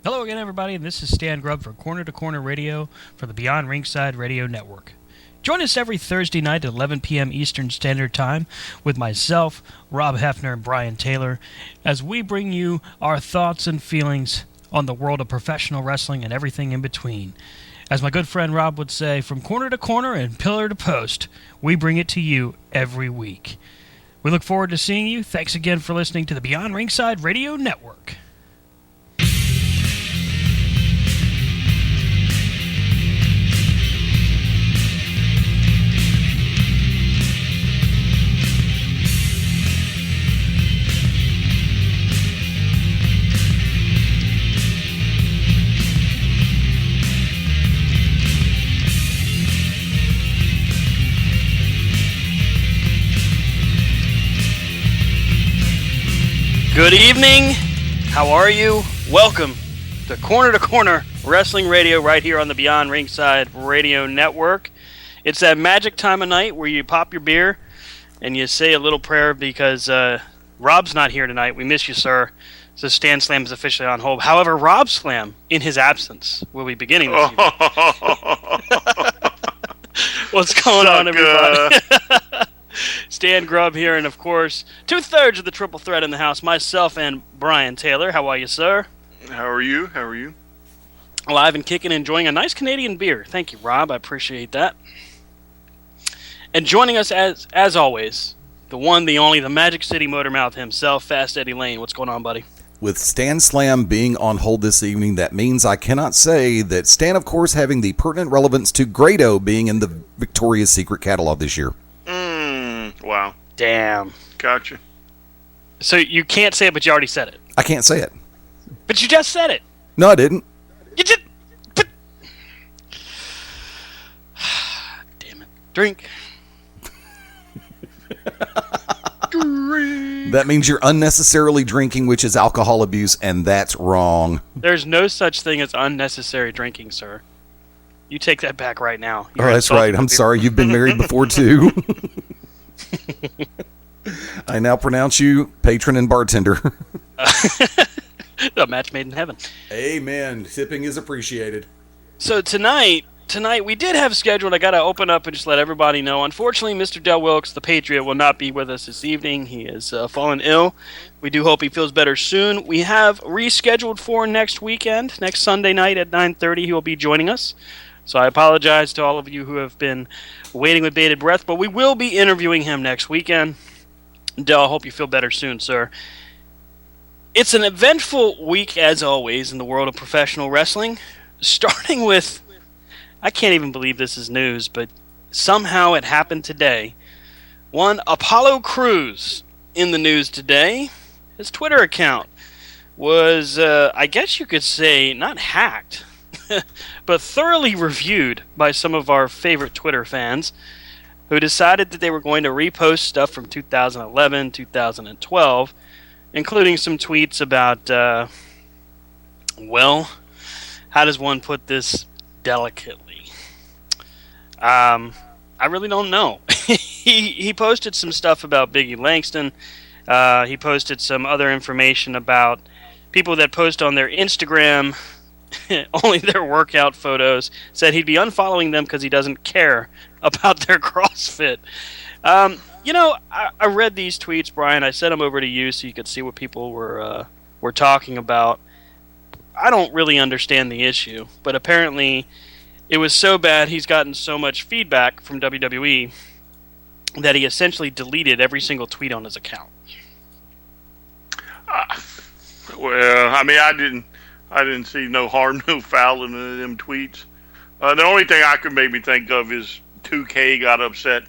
Hello again, everybody, and this is Stan Grubb for Corner to Corner Radio for the Beyond Ringside Radio Network. Join us every Thursday night at 11 p.m. Eastern Standard Time with myself, Rob Hefner, and Brian Taylor as we bring you our thoughts and feelings on the world of professional wrestling and everything in between. As my good friend Rob would say, from corner to corner and pillar to post, we bring it to you every week. We look forward to seeing you. Thanks again for listening to the Beyond Ringside Radio Network. Good evening. How are you? Welcome to Corner Wrestling Radio right here on the Beyond Ringside Radio Network. It's that magic time of night where you pop your beer and you say a little prayer because Rob's not here tonight. We miss you, sir. So Stan Slam is officially on hold. However, Rob Slam, in his absence, will be beginning this evening. What's going on, everybody? Stan Grubb here, and of course, two-thirds of the triple threat in the house, myself and Brian Taylor. How are you, sir? How are you? Alive and kicking, enjoying a nice Canadian beer. Thank you, Rob. I appreciate that. And joining us, as always, the one, the only, the Magic City Motormouth himself, Fast Eddie Lane. What's going on, buddy? With Stan Slam being on hold this evening, that means I cannot say that Stan, of course, having the pertinent relevance to Grado being in the Victoria's Secret catalog this year. Wow. Damn. Gotcha. So you can't say it, but you already said it. I can't say it. But you just said it. No, I didn't. You just... But... Damn it. Drink. That means you're unnecessarily drinking, which is alcohol abuse, and that's wrong. There's no such thing as unnecessary drinking, sir. You take that back right now. Oh, that's right. I'm sorry. You've been married before, too. I now pronounce you patron and bartender. A match made in heaven. Amen. Tipping is appreciated. So tonight we did have scheduled, I got to open up and just let everybody know. Unfortunately, Mr. Del Wilkes, the Patriot, will not be with us this evening. He has fallen ill. We do hope he feels better soon. We have rescheduled for next weekend, next Sunday night at 9:30. He will be joining us. So I apologize to all of you who have been waiting with bated breath, but we will be interviewing him next weekend. Del, I hope you feel better soon, sir. It's an eventful week, as always, in the world of professional wrestling, starting with, I can't even believe this is news, but somehow it happened today. One, Apollo Crews in the news today. His Twitter account was, I guess you could say, not hacked, but thoroughly reviewed by some of our favorite Twitter fans who decided that they were going to repost stuff from 2011, 2012, including some tweets about, well, how does one put this delicately? I really don't know. He posted some stuff about Biggie Langston. He posted some other information about people that post on their Instagram only their workout photos. Said he'd be unfollowing them because he doesn't care about their CrossFit. I read these tweets, Brian. I sent them over to you so you could see what people were talking about. I don't really understand the issue, but apparently it was so bad he's gotten so much feedback from WWE that he essentially deleted every single tweet on his account. Well, I mean, I didn't see no harm, no foul in them tweets. The only thing I could maybe think of is 2K got upset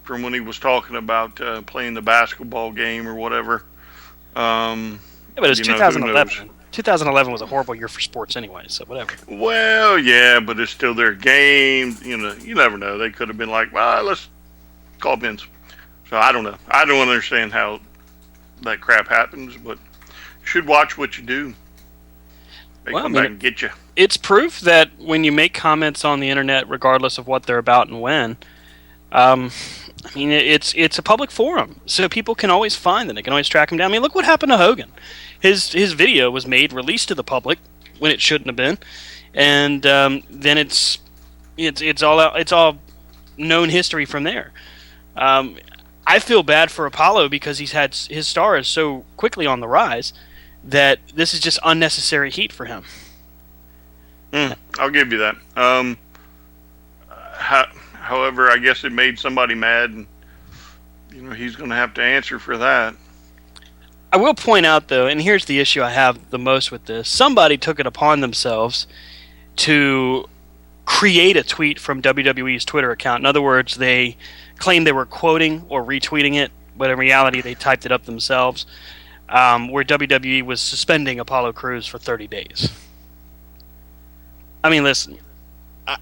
from when he was talking about playing the basketball game or whatever. Yeah, but it was 2011. 2011 was a horrible year for sports anyway, so whatever. Well, yeah, but it's still their game. You know, you never know. They could have been like, well, let's call Vince. So I don't know. I don't understand how that crap happens, but you should watch what you do. They come back and get you. It's proof that when you make comments on the internet, regardless of what they're about and when, it's a public forum, so people can always find them. They can always track them down. I mean, look what happened to Hogan. His video was released to the public when it shouldn't have been, and then it's all known history from there. I feel bad for Apollo because his star is so quickly on the rise that this is just unnecessary heat for him. I'll give you that. However, I guess it made somebody mad, and he's going to have to answer for that. I will point out, though, and here's the issue I have the most with this: somebody took it upon themselves to create a tweet from WWE's Twitter account. In other words, they claimed they were quoting or retweeting it, but in reality, they typed it up themselves, where WWE was suspending Apollo Crews for 30 days. I mean, listen,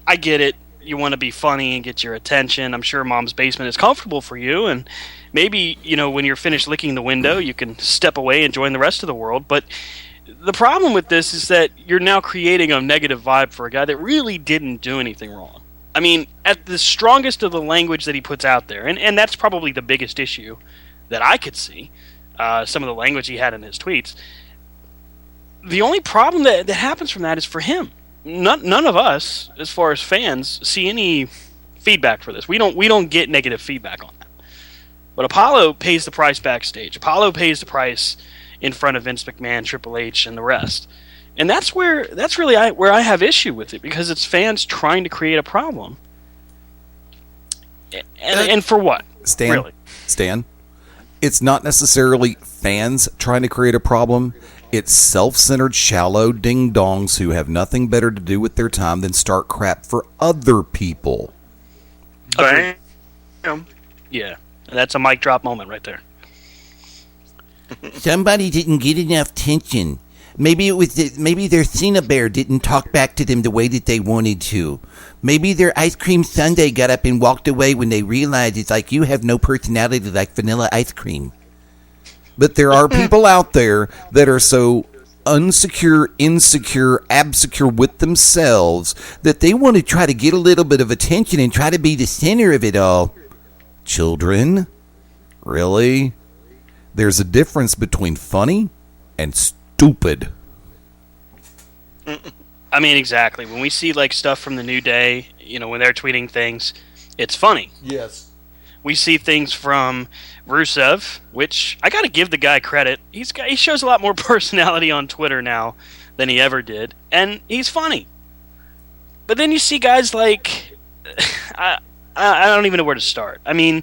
I get it. You want to be funny and get your attention. I'm sure Mom's Basement is comfortable for you, and maybe, when you're finished licking the window, you can step away and join the rest of the world. But the problem with this is that you're now creating a negative vibe for a guy that really didn't do anything wrong. I mean, at the strongest of the language that he puts out there, and that's probably the biggest issue that I could see, some of the language he had in his tweets, the only problem that happens from that is for him. None of us, as far as fans, see any feedback for this. We don't get negative feedback on that. But Apollo pays the price backstage. Apollo pays the price in front of Vince McMahon, Triple H, and the rest. And that's really where I have issue with it, because it's fans trying to create a problem. And for what? Stan, it's not necessarily fans trying to create a problem. It's self-centered, shallow ding-dongs who have nothing better to do with their time than start crap for other people. Bam. Yeah, that's a mic drop moment right there. Somebody didn't get enough attention. Maybe it was maybe their Cinebear didn't talk back to them the way that they wanted to. Maybe their ice cream sundae got up and walked away when they realized it's like you have no personality like vanilla ice cream. But there are people out there that are so insecure, absecure with themselves that they want to try to get a little bit of attention and try to be the center of it all. Children? Really? There's a difference between funny and stupid. I mean, exactly. When we see stuff from the New Day, when they're tweeting things, it's funny. Yes. We see things from Rusev, which I got to give the guy credit. He shows a lot more personality on Twitter now than he ever did, and he's funny. But then you see guys like I don't even know where to start. I mean,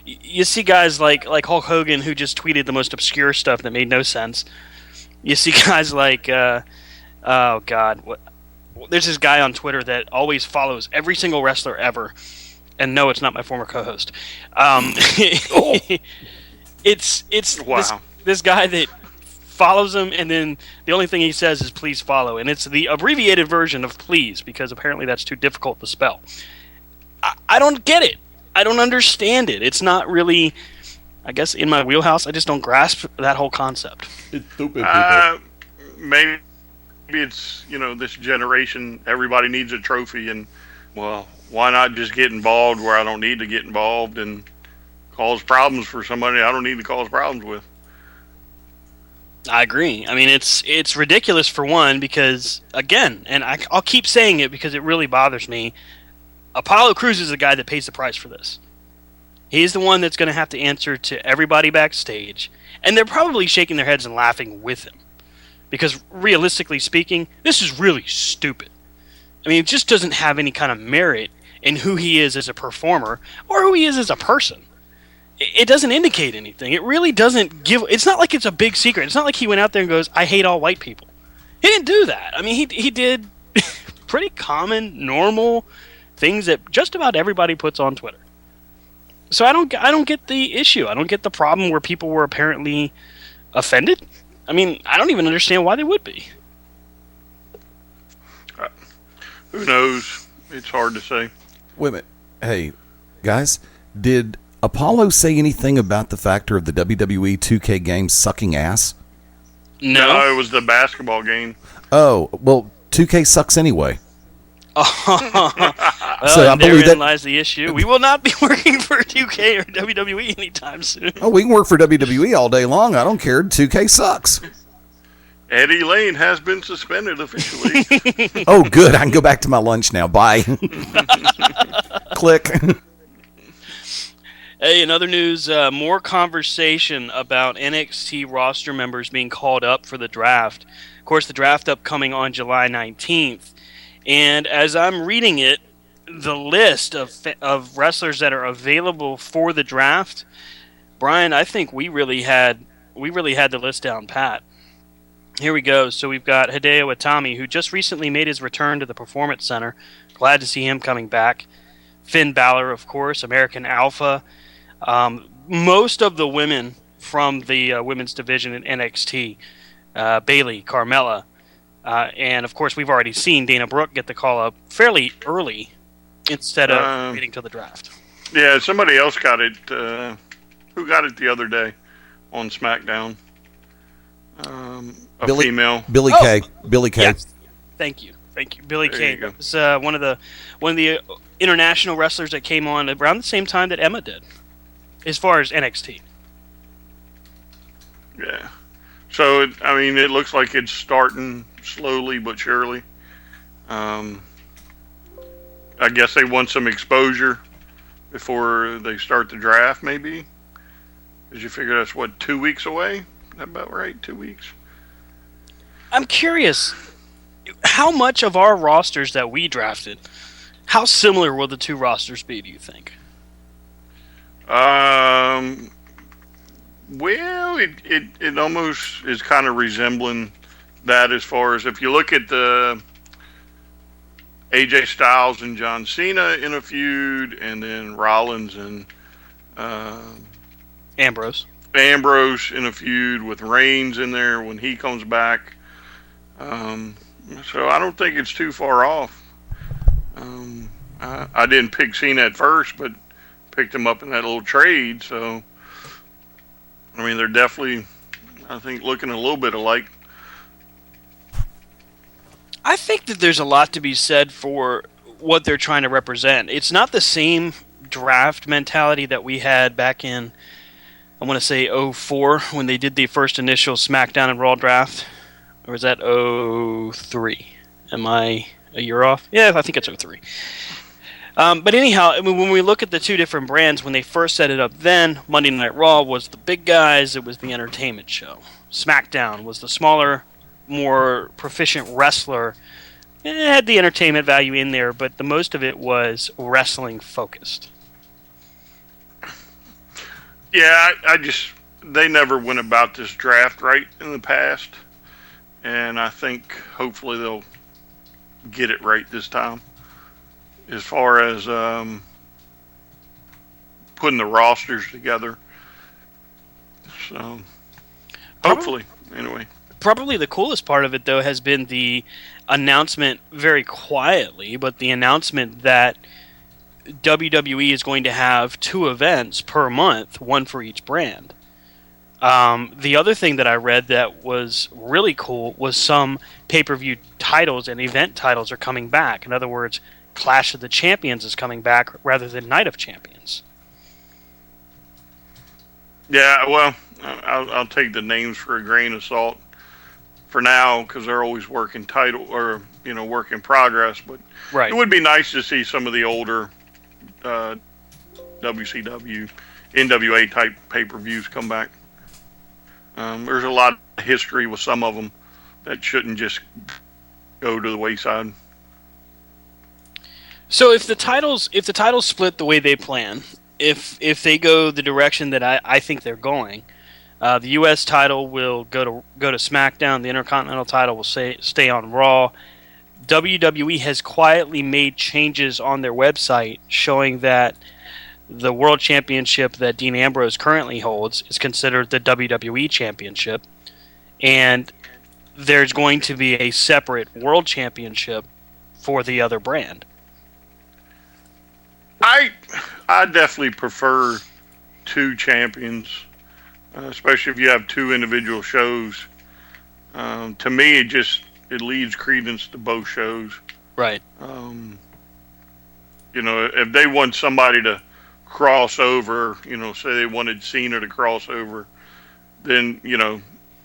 you see guys like Hulk Hogan, who just tweeted the most obscure stuff that made no sense. You see guys like oh God, there's this guy on Twitter that always follows every single wrestler ever. And no, it's not my former co-host. It's wow. This guy that follows him, and then the only thing he says is "please follow," and it's the abbreviated version of "please" because apparently that's too difficult to spell. I don't get it. I don't understand it. It's not really, I guess, in my wheelhouse. I just don't grasp that whole concept. It's stupid, people. Maybe it's this generation. Everybody needs a trophy, and well, why not just get involved where I don't need to get involved and cause problems for somebody I don't need to cause problems with? I agree. I mean, it's ridiculous for one because, again, and I'll keep saying it because it really bothers me, Apollo Crews is the guy that pays the price for this. He's the one that's going to have to answer to everybody backstage, and they're probably shaking their heads and laughing with him because, realistically speaking, this is really stupid. I mean, it just doesn't have any kind of merit in who he is as a performer or who he is as a person. It doesn't indicate anything. It really doesn't give... It's not like it's a big secret. It's not like he went out there and goes, I hate all white people. He didn't do that. I mean, he did pretty common, normal things that just about everybody puts on Twitter. So I don't get the issue. I don't get the problem where people were apparently offended. I mean, I don't even understand why they would be. Who knows? It's hard to say. Wait a minute. Hey, guys, did Apollo say anything about the factor of the WWE 2K game sucking ass? No, it was the basketball game. Oh, well, 2K sucks anyway. Well, So I believe therein that lies the issue. We will not be working for 2K or WWE anytime soon. Oh, we can work for WWE all day long. I don't care. 2K sucks. Eddie Lane has been suspended officially. Oh, good. I can go back to my lunch now. Bye. Click. Hey, in other news, more conversation about NXT roster members being called up for the draft. Of course, the draft upcoming on July 19th. And as I'm reading it, the list of wrestlers that are available for the draft, Brian, I think we really had the list down pat. Here we go. So we've got Hideo Itami, who just recently made his return to the Performance Center. Glad to see him coming back. Finn Balor, of course, American Alpha. Most of the women from the women's division in NXT, Bayley, Carmella, and of course we've already seen Dana Brooke get the call up fairly early instead of waiting till the draft. Yeah, somebody else got it. Who got it the other day on SmackDown? Female. Billy Kay. Billy Kay. Yes. Thank you. Billy Kay. It's one of the international wrestlers that came on around the same time that Emma did, as far as NXT. Yeah. So, it looks like it's starting slowly but surely. I guess they want some exposure before they start the draft, maybe. Did you figure that's, 2 weeks away? Is that about right? 2 weeks? I'm curious, how much of our rosters that we drafted, how similar will the two rosters be, do you think? Well, it almost is kind of resembling that, as far as if you look at the AJ Styles and John Cena in a feud, and then Rollins and Ambrose in a feud with Reigns in there when he comes back. So I don't think it's too far off. I didn't pick Cena at first, but picked him up in that little trade. So, they're definitely, I think, looking a little bit alike. I think that there's a lot to be said for what they're trying to represent. It's not the same draft mentality that we had back in, I want to say, 2004, when they did the first initial SmackDown and Raw draft. Or is that 2003? Am I a year off? Yeah, I think it's 2003. But anyhow, when we look at the two different brands, when they first set it up then, Monday Night Raw was the big guys, it was the entertainment show. SmackDown was the smaller, more proficient wrestler. It had the entertainment value in there, but the most of it was wrestling focused. Yeah, they never went about this draft right in the past. And I think hopefully they'll get it right this time. As far as putting the rosters together. So, hopefully, anyway. Probably the coolest part of it, though, has been the announcement, very quietly, but the announcement that WWE is going to have 2 events per month, one for each brand. The other thing that I read that was really cool was some pay-per-view titles and event titles are coming back. In other words, Clash of the Champions is coming back rather than Night of Champions. Yeah, well, I'll take the names for a grain of salt for now, because they're always work in progress. But right. It would be nice to see some of the older WCW, NWA type pay-per-views come back. There's a lot of history with some of them that shouldn't just go to the wayside. So if the titles split the way they plan, if they go the direction that I think they're going, the U.S. title will go to SmackDown. The Intercontinental title will stay on Raw. WWE has quietly made changes on their website showing that the World Championship that Dean Ambrose currently holds is considered the WWE Championship, and there's going to be a separate World Championship for the other brand. I definitely prefer 2 champions, especially if you have 2 individual shows. To me, it leads credence to both shows. Right. If they want somebody to cross over, say they wanted Cena to cross over, then,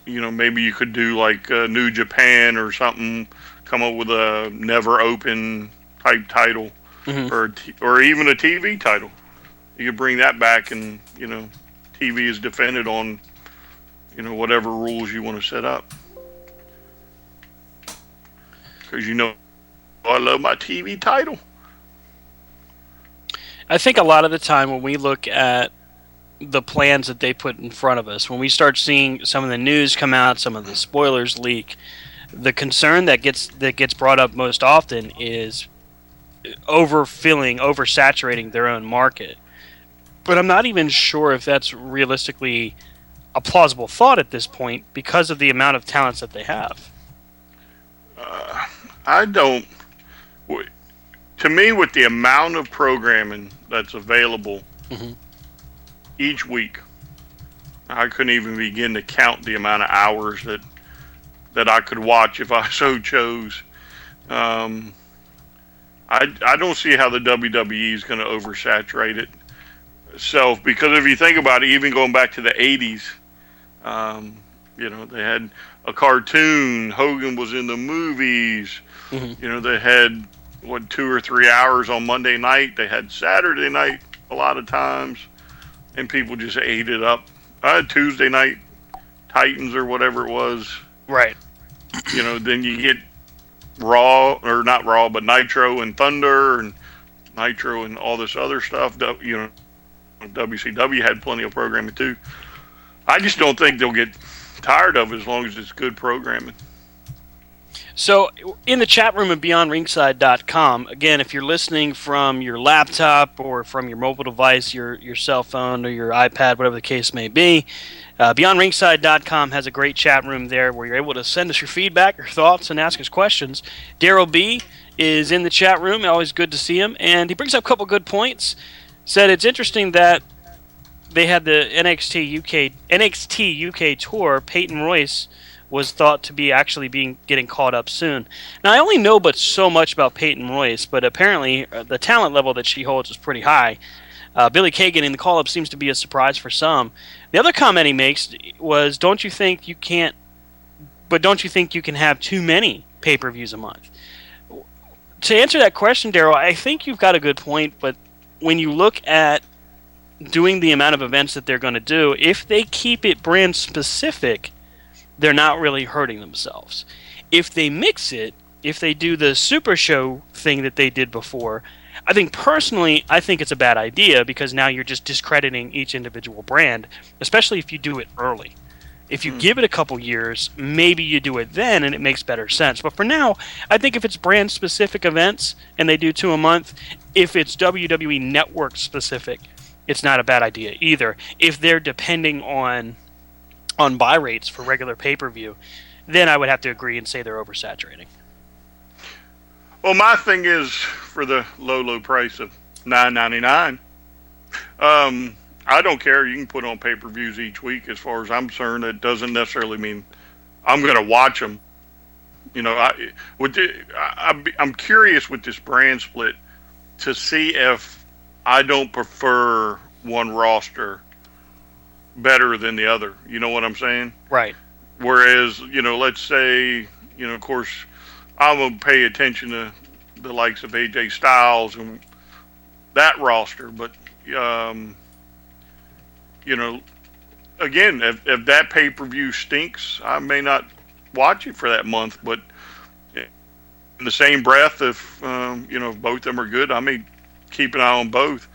maybe you could do like New Japan or something, come up with a never open type title, or even a TV title. You could bring that back, and TV is defended on whatever rules you want to set up. Because I love my TV title. I think a lot of the time when we look at the plans that they put in front of us, when we start seeing some of the news come out, some of the spoilers leak, the concern that gets brought up most often is oversaturating their own market. But I'm not even sure if that's realistically a plausible thought at this point because of the amount of talents that they have. I don't. To me, with the amount of programming that's available each week, I couldn't even begin to count the amount of hours that I could watch if I so chose. I don't see how the WWE is going to oversaturate it itself, because if you think about it, even going back to the 80s, they had a cartoon, Hogan was in the movies, they had 2 or 3 hours on Monday night, they had Saturday night a lot of times, and people just ate it up. Tuesday night Titans or whatever it was, right? Then you get Raw, or not Raw, but Nitro and Thunder, and Nitro and all this other stuff. WCW had plenty of programming too. I just don't think they'll get tired of it as long as it's good programming. So, in the chat room at BeyondRingside.com, again, if you're listening from your laptop or from your mobile device, your cell phone or your iPad, whatever the case may be, BeyondRingside.com has a great chat room there where you're able to send us your feedback, your thoughts, and ask us questions. Daryl B is in the chat room. Always good to see him. And he brings up a couple good points. Said it's interesting that they had the NXT UK tour. Peyton Royce was thought to be actually getting caught up soon. Now, I only know but so much about Peyton Royce, but apparently the talent level that she holds is pretty high. Billy Kagan in the call-up seems to be a surprise for some. The other comment he makes was, don't you think you can have too many pay-per-views a month? To answer that question, Daryl, I think you've got a good point, but when you look at doing the amount of events that they're going to do, if they keep it brand specific, they're not really hurting themselves. If they mix it, if they do the Super Show thing that they did before, I think it's a bad idea, because now you're just discrediting each individual brand, especially if you do it early. If you give it a couple years, maybe you do it then and it makes better sense. But for now, I think if it's brand specific events and they do 2 a month, if it's WWE Network specific, it's not a bad idea either. If they're depending on buy rates for regular pay-per-view, then I would have to agree and say they're oversaturating. Well, my thing is, for the low price of $9.99, I don't care. You can put on pay-per-views each week. As far as I'm concerned, it doesn't necessarily mean I'm going to watch them. I'm curious with this brand split to see if I don't prefer one roster better than the other. You know what I'm saying? Right. Whereas, let's say, of course, I'm going to pay attention to the likes of AJ Styles and that roster. But, again, if that pay-per-view stinks, I may not watch it for that month. But in the same breath, if both of them are good, I may keep an eye on both.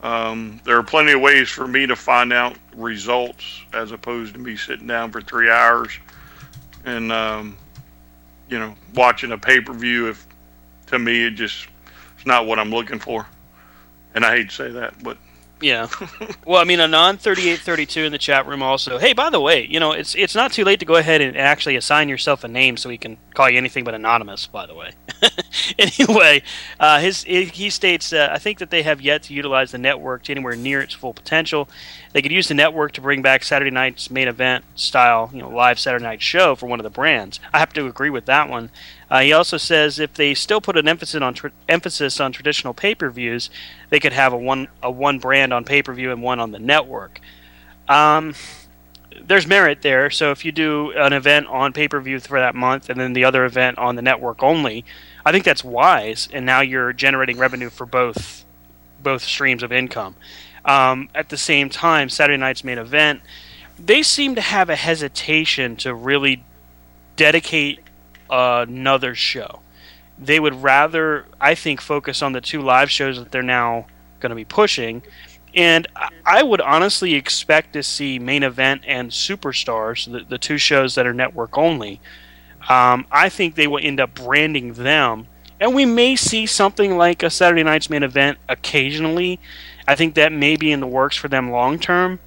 There are plenty of ways for me to find out results as opposed to me sitting down for 3 hours and watching a pay-per-view. If to me it's not what I'm looking for, and I hate to say that, but yeah. Well, I mean, Anon 3832 in the chat room also. Hey, by the way, it's not too late to go ahead and actually assign yourself a name so he can call you anything but anonymous. By the way. Anyway, he states, I think that they have yet to utilize the network to anywhere near its full potential. They could use the network to bring back Saturday night's main event style, live Saturday night show for one of the brands. I have to agree with that one. He also says if they still put an emphasis on traditional pay-per-views, they could have a one brand on pay-per-view and one on the network. there's merit there. So if you do an event on pay-per-view for that month and then the other event on the network only, I think that's wise. And now you're generating revenue for both streams of income. At the same time, Saturday night's main event, they seem to have a hesitation to really dedicate another show. They would rather, I think, focus on the 2 live shows that they're now going to be pushing. And I would honestly expect to see Main Event and Superstars, the 2 shows that are network only. I think they will end up branding them. And we may see something like a Saturday night's Main Event occasionally. I think that may be in the works for them long term.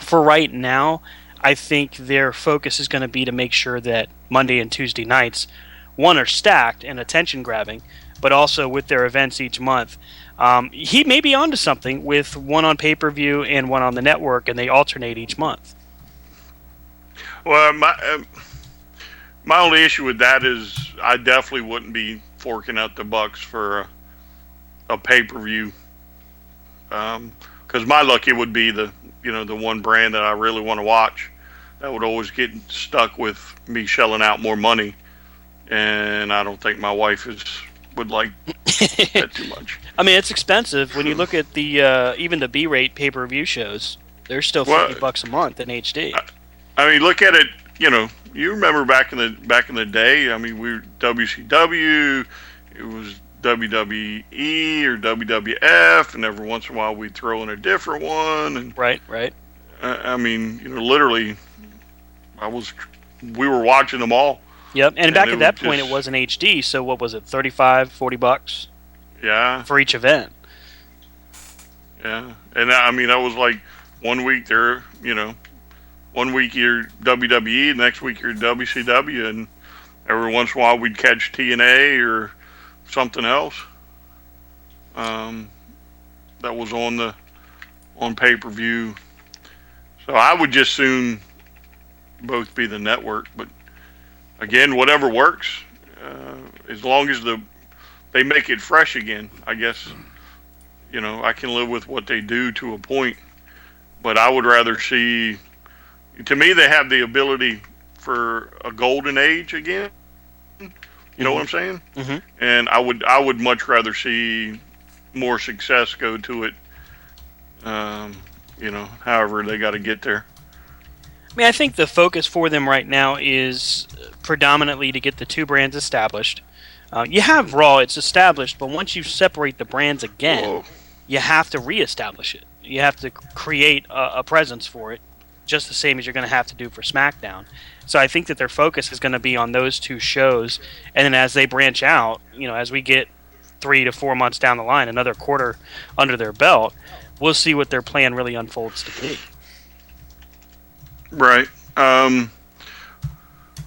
For right now, I think their focus is going to be to make sure that Monday and Tuesday nights, one, are stacked and attention grabbing, but also with their events each month. He may be onto something with one on pay-per-view and one on the network, and they alternate each month. Well, my only issue with that is I definitely wouldn't be forking out the bucks for a pay-per-view, because my luck it would be the one brand that I really want to watch. That would always get stuck with me shelling out more money, and I don't think my wife would like that too much. I mean, it's expensive when you look at the even the B-rate pay-per-view shows. They're still $50 a month in HD. I mean, look at it. You remember back in the day. I mean, we were WCW. It was WWE or WWF, and every once in a while we'd throw in a different one. And right. I mean, literally, we were watching them all. Yep, and back at that point, it wasn't HD, so what was it, $35, $40? Yeah. For each event. Yeah, and I mean, that was like 1 week they're, 1 week you're WWE, next week you're WCW, and every once in a while we'd catch TNA or something else. That was on pay-per-view. So I would just soon both be the network, but again, whatever works, as long as they make it fresh again, I guess, I can live with what they do to a point, but I would rather see, to me, they have the ability for a golden age again. You know what I'm saying? Mm-hmm. And I would much rather see more success go to it, however they got to get there. I mean, I think the focus for them right now is predominantly to get the 2 brands established. You have Raw, it's established, but once you separate the brands again, you have to reestablish it. You have to create a presence for it, just the same as you're going to have to do for SmackDown. So I think that their focus is going to be on those 2 shows, and then as they branch out, as we get 3 to 4 months down the line, another quarter under their belt, we'll see what their plan really unfolds to be. Right.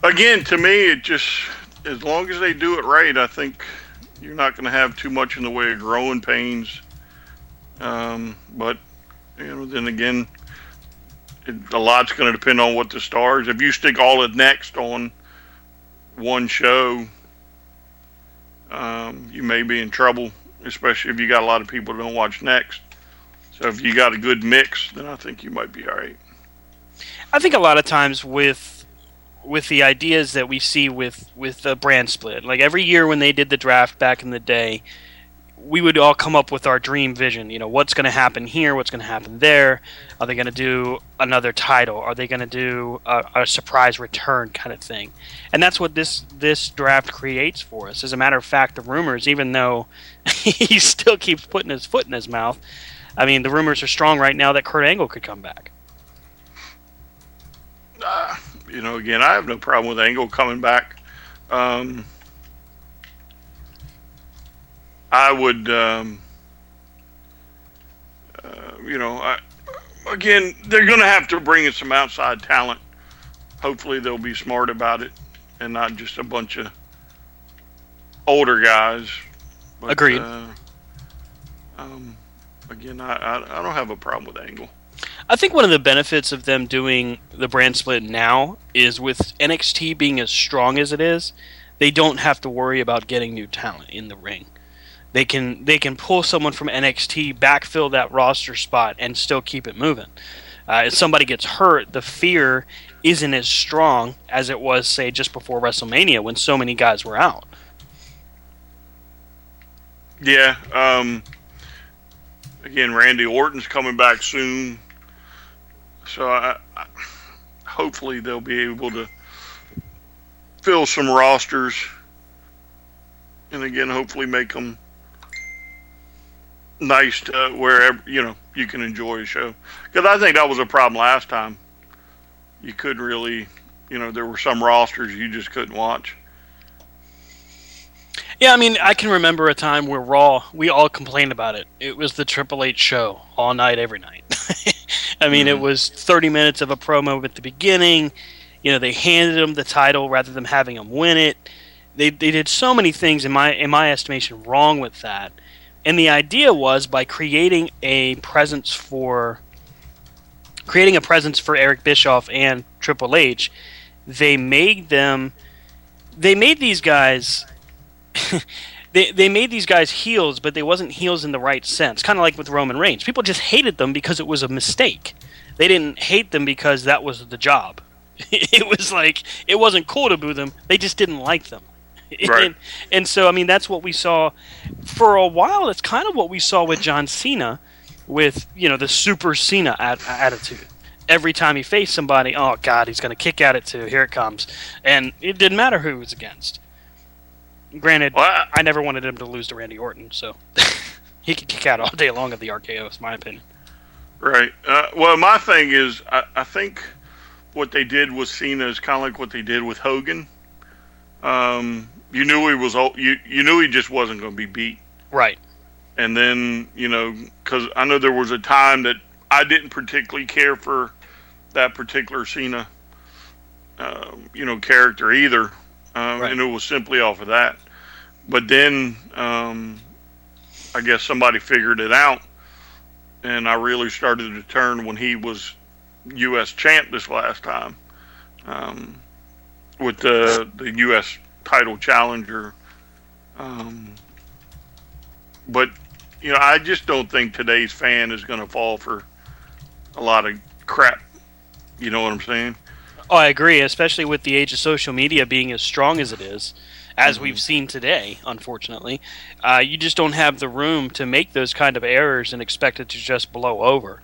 Again, to me, it just, as long as they do it right, I think you're not going to have too much in the way of growing pains. But, then again, a lot's going to depend on what the stars. If you stick all of Next on one show, you may be in trouble, especially if you got a lot of people who don't watch Next. So if you got a good mix, then I think you might be all right. I think a lot of times with the ideas that we see with the brand split, like every year when they did the draft back in the day, we would all come up with our dream vision. What's going to happen here? What's going to happen there? Are they going to do another title? Are they going to do a surprise return kind of thing? And that's what this draft creates for us. As a matter of fact, the rumors, even though he still keeps putting his foot in his mouth, I mean, the rumors are strong right now that Kurt Angle could come back. Again, I have no problem with Angle coming back. I would, again, they're going to have to bring in some outside talent. Hopefully they'll be smart about it and not just a bunch of older guys. But, Agreed. Again, I don't have a problem with Angle. I think one of the benefits of them doing the brand split now is with NXT being as strong as it is, they don't have to worry about getting new talent in the ring. They can pull someone from NXT, backfill that roster spot, and still keep it moving. If somebody gets hurt, the fear isn't as strong as it was, say, just before WrestleMania when so many guys were out. Yeah. Again, Randy Orton's coming back soon, so hopefully they'll be able to fill some rosters, and again, hopefully make them nice to wherever you can enjoy a show. Because I think that was a problem last time. You couldn't really, there were some rosters you just couldn't watch. Yeah, I mean, I can remember a time where Raw, we all complained about it. It was the Triple H show all night, every night. I mean, It was 30 minutes of a promo at the beginning. They handed him the title rather than having him win it. They did so many things, in my estimation, wrong with that. And the idea was by creating a presence for Eric Bischoff and Triple H, they made these guys they made these guys heels, but they wasn't heels in the right sense. Kind of like with Roman Reigns. People just hated them because it was a mistake. They didn't hate them because that was the job. It was like, it wasn't cool to boo them. They just didn't like them. Right. And so, I mean, that's what we saw for a while. That's kind of what we saw with John Cena with, the Super Cena attitude. Every time he faced somebody, oh, God, he's going to kick at it too. Here it comes. And it didn't matter who he was against. Granted, well, I never wanted him to lose to Randy Orton, so he could kick out all day long at the RKO, is my opinion. Right. Well, my thing is, I think what they did with Cena is kind of like what they did with Hogan. You knew he was you knew he just wasn't going to be beat. Right. And then, because I know there was a time that I didn't particularly care for that particular Cena, character either. Right. And it was simply off of that. But then, I guess somebody figured it out, and I really started to turn when he was U.S. champ this last time, with the U.S. title challenger. But, I just don't think today's fan is going to fall for a lot of crap. You know what I'm saying? Oh, I agree, especially with the age of social media being as strong as it is, as we've seen today, unfortunately. You just don't have the room to make those kind of errors and expect it to just blow over.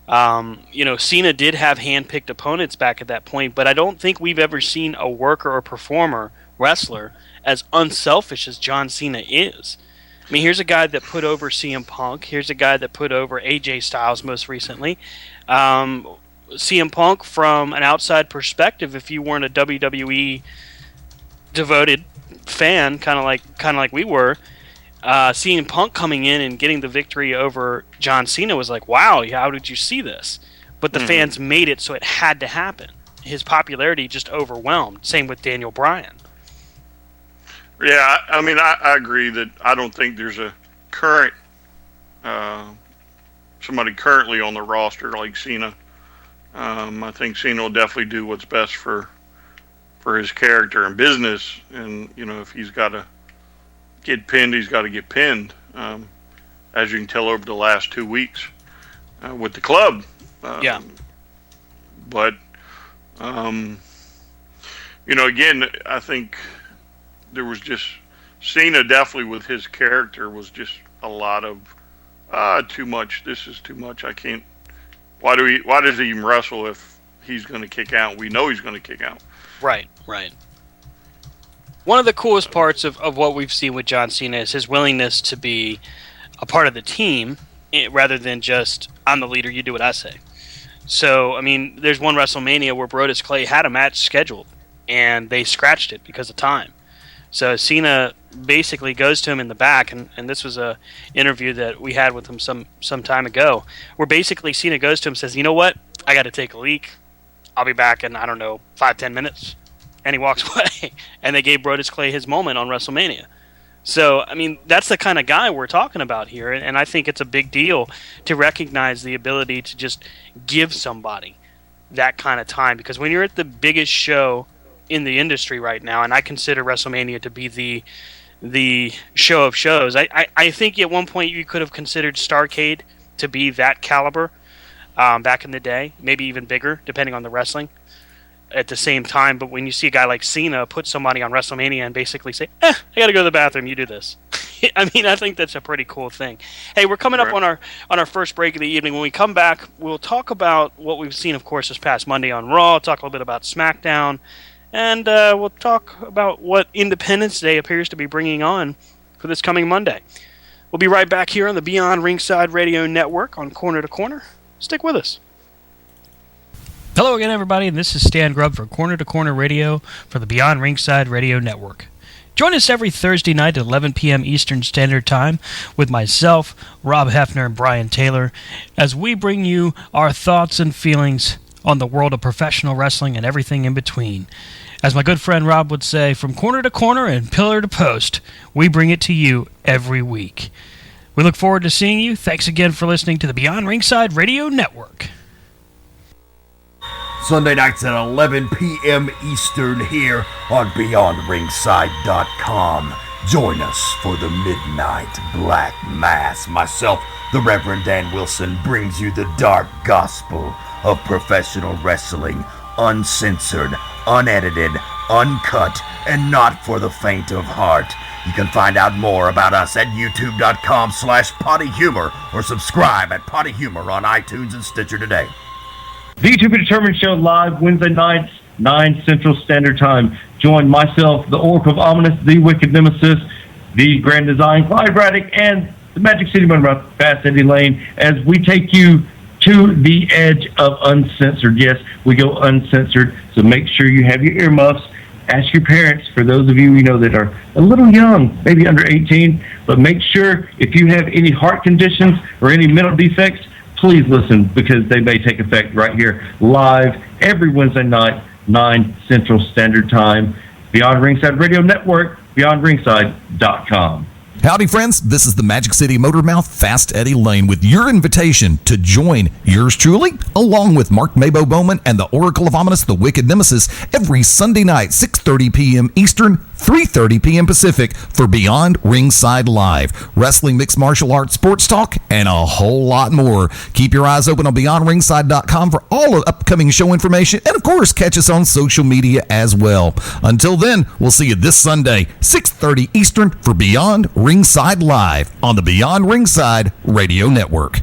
Cena did have hand-picked opponents back at that point, but I don't think we've ever seen a worker or performer, wrestler, as unselfish as John Cena is. I mean, here's a guy that put over CM Punk. Here's a guy that put over AJ Styles most recently. CM Punk, from an outside perspective, if you weren't a WWE devoted fan, kind of like we were, CM Punk coming in and getting the victory over John Cena was like, wow, how did you see this? But the fans made it so it had to happen. His popularity just overwhelmed. Same with Daniel Bryan. Yeah, I mean, I agree that I don't think there's a current somebody currently on the roster like Cena. I think Cena will definitely do what's best for his character and business. And, if he's got to get pinned, he's got to get pinned. As you can tell over the last 2 weeks with the club. Yeah. But, again, I think there was just Cena definitely with his character was just a lot of too much. This is too much. I can't. Why does he even wrestle if he's going to kick out? We know he's going to kick out. Right. One of the coolest parts of what we've seen with John Cena is his willingness to be a part of the team rather than just, I'm the leader, you do what I say. So, I mean, there's one WrestleMania where Brodus Clay had a match scheduled, and they scratched it because of time. So Cena basically goes to him in the back, and this was a interview that we had with him some time ago, where basically Cena goes to him and says, you know what, I got to take a leak. I'll be back in, 5-10 minutes. And he walks away. And they gave Brodus Clay his moment on WrestleMania. So, I mean, that's the kind of guy we're talking about here, and I think it's a big deal to recognize the ability to just give somebody that kind of time, because when you're at the biggest show in the industry right now, and I consider WrestleMania to be the show of shows, I think at one point you could have considered Starrcade to be that caliber. back in the day, maybe even bigger, depending on the wrestling. At the same time, but when you see a guy like Cena put somebody on WrestleMania and basically say, I gotta go to the bathroom, you do this. I mean, I think that's a pretty cool thing. Hey, we're coming up on our first break of the evening. When we come back, we'll talk about what we've seen, of course, this past Monday on Raw, talk a little bit about SmackDown, and we'll talk about what Independence Day appears to be bringing on for this coming Monday. We'll be right back here on the Beyond Ringside Radio Network on Corner to Corner. Stick with us. Hello again, everybody, and this is Stan Grubb for Corner to Corner Radio for the Beyond Ringside Radio Network. Join us every Thursday night at 11 p.m. Eastern Standard Time with myself, Rob Hefner, and Brian Taylor as we bring you our thoughts and feelings on the world of professional wrestling and everything in between. As my good friend Rob would say, from corner to corner and pillar to post, we bring it to you every week. We look forward to seeing you. Thanks again for listening to the Beyond Ringside Radio Network. Sunday nights at 11 p.m. Eastern here on BeyondRingside.com. Join us for the Midnight Black Mass. Myself, the Reverend Dan Wilson, brings you the dark gospel of professional wrestling, uncensored, unedited, uncut, and not for the faint of heart. You can find out more about us at youtube.com/pottyhumor or subscribe at Potty Humor on iTunes and Stitcher today. The To Be Determined Show live Wednesday nights, 9 Central Standard Time. Join myself, the Oracle of Ominous, the Wicked Nemesis, the Grand Design, Clyde Braddock, and the Magic City Motor Fast Eddie Lane as we take you to the edge of uncensored. Yes, we go uncensored, so make sure you have your earmuffs. Ask your parents, for those of you that are a little young, maybe under 18, but make sure if you have any heart conditions or any mental defects, please listen, because they may take effect right here, live, every Wednesday night, 9 Central Standard Time. Beyond Ringside Radio Network, BeyondRingside.com. Howdy, friends. This is the Magic City Motor Mouth, Fast Eddie Lane, with your invitation to join yours truly, along with Mark Mabo Bowman and the Oracle of Ominous, the Wicked Nemesis, every Sunday night, 6:30 p.m. Eastern, 3:30 p.m. Pacific, for Beyond Ringside Live. Wrestling, mixed martial arts, sports talk, and a whole lot more. Keep your eyes open on BeyondRingside.com for all of upcoming show information, and of course, catch us on social media as well. Until then, we'll see you this Sunday, 6:30 Eastern, for Beyond Ringside Live on the Beyond Ringside Radio Network.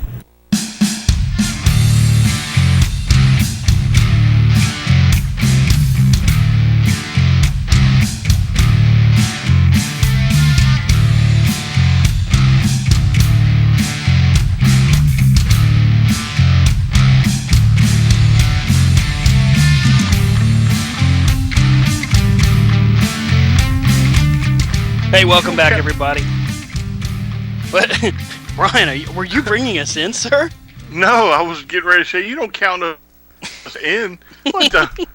Hey, welcome back, everybody. What, Brian? Were you bringing us in, sir? No, I was getting ready to say you don't count us in. What the?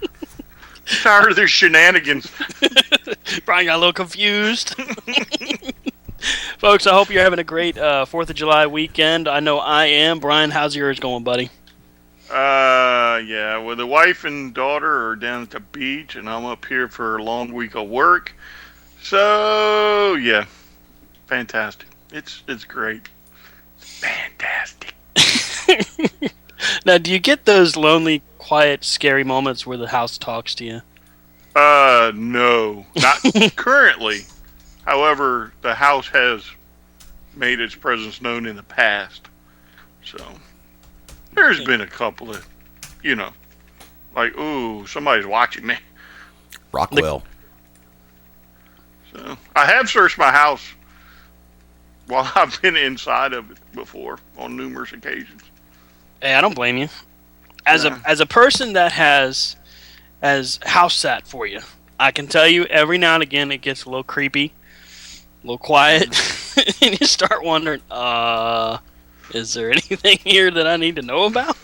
Tired of their shenanigans. Brian got a little confused. Folks, I hope you're having a great 4th of July weekend. I know I am. Brian, how's yours going, buddy? Yeah. Well, the wife and daughter are down at the beach, and I'm up here for a long week of work. So, yeah. Fantastic. It's great. Fantastic. Now, do you get those lonely, quiet, scary moments where the house talks to you? No. Not currently. However, the house has made its presence known in the past. So, there's been a couple of, like, ooh, somebody's watching me. Rockwell. So, I have searched my house while I've been inside of it before on numerous occasions. Hey, I don't blame you. As a person that has house sat for you, I can tell you every now and again it gets a little creepy, a little quiet, and you start wondering, is there anything here that I need to know about?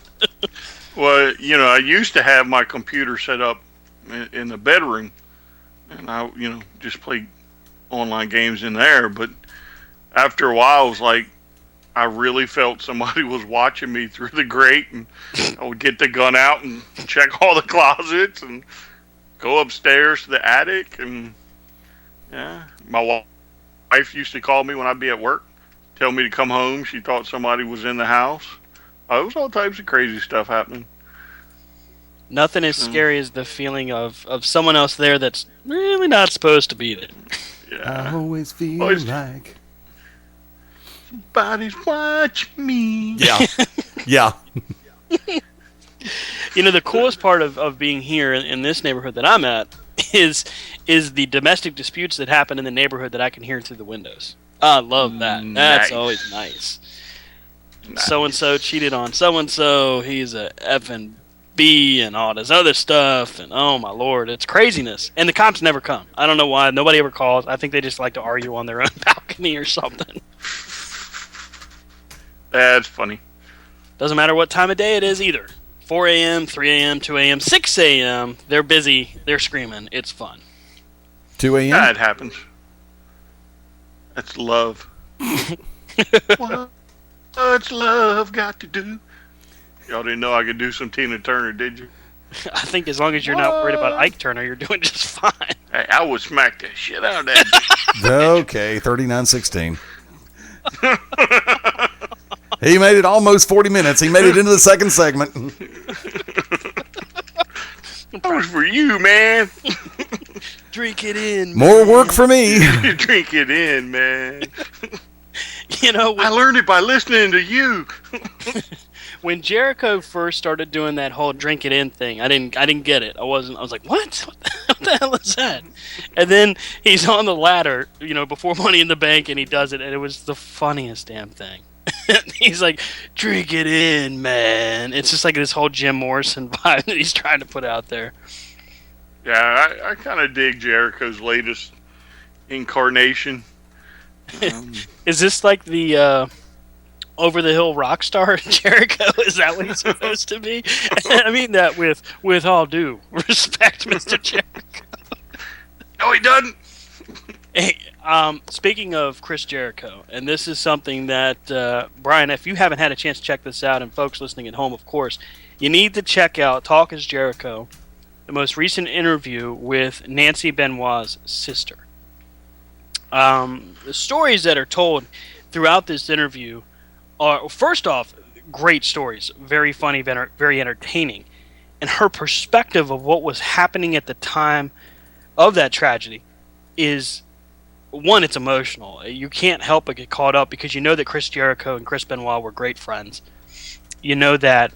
Well, I used to have my computer set up in the bedroom, and I, just play online games in there, but after a while, I was like, I really felt somebody was watching me through the grate, and I would get the gun out and check all the closets and go upstairs to the attic. And yeah, my wife used to call me when I'd be at work, tell me to come home. She thought somebody was in the house. Oh, there's all types of crazy stuff happening. Nothing as scary as the feeling of someone else there that's really not supposed to be there. I Yeah. always feel Always- like. Somebody's watching me. Yeah. Yeah. You know, the coolest part of being here in this neighborhood that I'm at is the domestic disputes that happen in the neighborhood that I can hear through the windows. I love that. That's Nice. always nice. Nice. So and so cheated on so and so. He's a effing B and all this other stuff. And oh my lord, it's craziness. And the cops never come. I don't know why. Nobody ever calls. I think they just like to argue on their own balcony or something. That's funny. Doesn't matter what time of day it is either. 4 a.m., 3 a.m., 2 a.m., 6 a.m. They're busy. They're screaming. It's fun. 2 a.m.? Yeah, it happens. That's love. What's love got to do? Y'all didn't know I could do some Tina Turner, did you? I think as long as you're not worried about Ike Turner, you're doing just fine. Hey, I would smack the shit out of that. Okay, 39-16. He made it almost 40 minutes. He made it into the second segment. That was for you, man. Drink it in. More work for me. Drink it in, man. You know, I learned it by listening to you. when Jericho first started doing that whole drink it in thing, I didn't get it. I was like, what? What the hell is that? And then he's on the ladder, you know, before Money in the Bank, and he does it, and it was the funniest damn thing. He's like, drink it in, man. It's just like this whole Jim Morrison vibe that he's trying to put out there. Yeah, I kind of dig Jericho's latest incarnation. Is this like the over the hill rock star Jericho? Is that what he's supposed to be? I mean that with all due respect, Mr. Jericho. No, he doesn't. Hey, speaking of Chris Jericho, and this is something that Brian, if you haven't had a chance to check this out, and folks listening at home, of course, you need to check out Talk is Jericho, the most recent interview with Nancy Benoit's sister. The stories that are told throughout this interview are, first off, great stories, very funny, very entertaining, and her perspective of what was happening at the time of that tragedy is, one, it's emotional. You can't help but get caught up because you know that Chris Jericho and Chris Benoit were great friends. You know that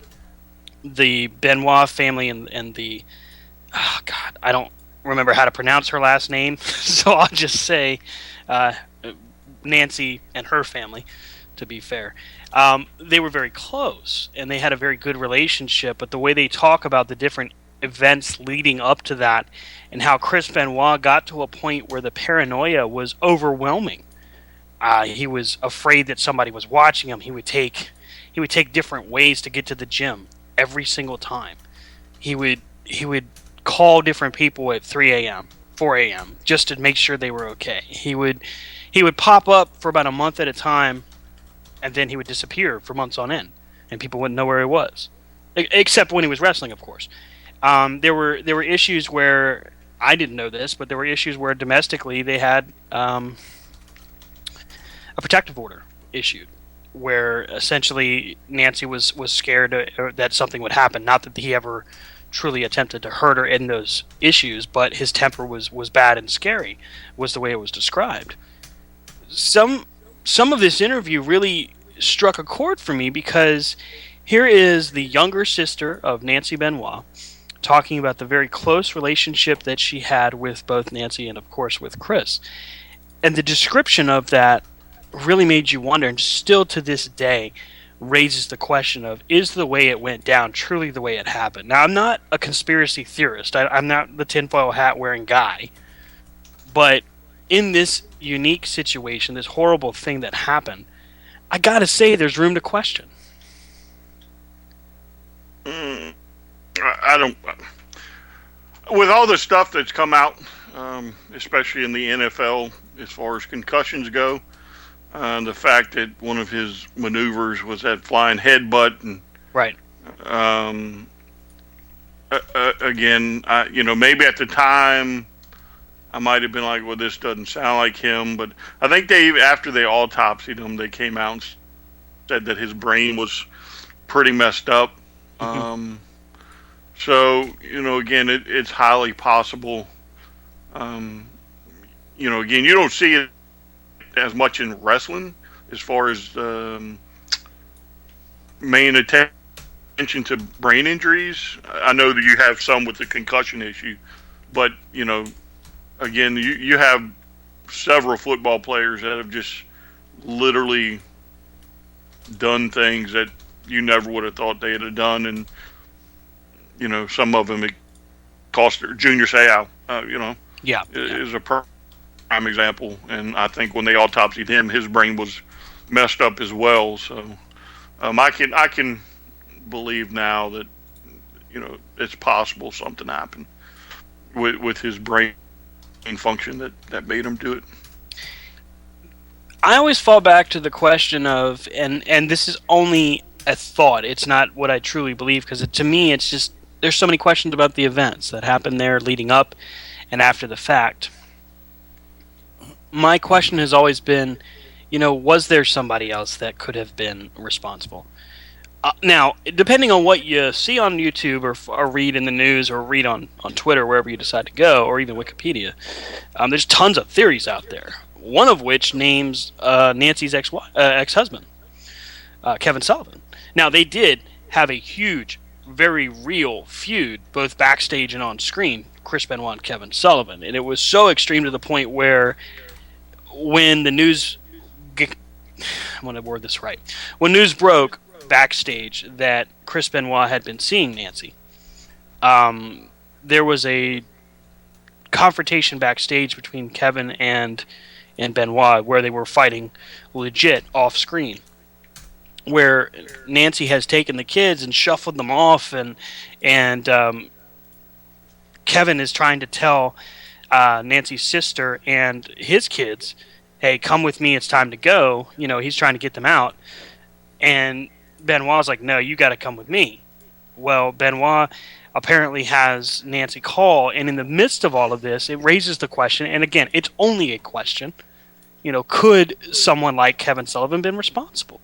the Benoit family and the, oh God, I don't remember how to pronounce her last name, so I'll just say Nancy and her family, to be fair. They were very close, and they had a very good relationship, but the way they talk about the different events leading up to that and how Chris Benoit got to a point where the paranoia was overwhelming. He was afraid that somebody was watching him. He would take different ways to get to the gym every single time. He would call different people at 3 a.m., 4 a.m. just to make sure they were okay. He would pop up for about a month at a time, and then he would disappear for months on end, and people wouldn't know where he was, except when he was wrestling, of course. There were issues where, I didn't know this, but there were issues where domestically they had a protective order issued, where essentially Nancy was scared that something would happen. Not that he ever truly attempted to hurt her in those issues, but his temper was bad and scary, was the way it was described. Some of this interview really struck a chord for me because here is the younger sister of Nancy Benoit talking about the very close relationship that she had with both Nancy and, of course, with Chris. And the description of that really made you wonder, and still to this day raises the question of, is the way it went down truly the way it happened? Now, I'm not a conspiracy theorist. I'm not the tinfoil hat wearing guy. But in this unique situation, this horrible thing that happened, I gotta say there's room to question. I don't. With all the stuff that's come out, especially in the NFL, as far as concussions go, the fact that one of his maneuvers was that flying headbutt, and Right. Again, maybe at the time I might have been like, well, this doesn't sound like him, but I think after they autopsied him, they came out and said that his brain was pretty messed up. So, again, it's highly possible. Again, you don't see it as much in wrestling as far as paying attention to brain injuries. I know that you have some with the concussion issue, but, again, you have several football players that have just literally done things that you never would have thought they'd have done, and some of them it cost their Junior Seau, is a prime example, and I think when they autopsied him, his brain was messed up as well. So I can believe now that it's possible something happened with his brain function that made him do it. I always fall back to the question of, and this is only a thought, it's not what I truly believe, because to me it's just, there's so many questions about the events that happened there leading up and after the fact. My question has always been, was there somebody else that could have been responsible? Now, depending on what you see on YouTube or read in the news or read on Twitter, wherever you decide to go, or even Wikipedia, there's tons of theories out there. One of which names Nancy's ex-husband, Kevin Sullivan. Now, they did have a huge, very real feud, both backstage and on screen, Chris Benoit and Kevin Sullivan. And it was so extreme to the point where when the news... I want to word this right. When news broke backstage that Chris Benoit had been seeing Nancy, there was a confrontation backstage between Kevin and Benoit where they were fighting legit off screen, where Nancy has taken the kids and shuffled them off, and Kevin is trying to tell Nancy's sister and his kids, hey, come with me, it's time to go. He's trying to get them out, and Benoit's like, no, you got to come with me. Well, Benoit apparently has Nancy call, and in the midst of all of this, it raises the question, and again, it's only a question, could someone like Kevin Sullivan been responsible?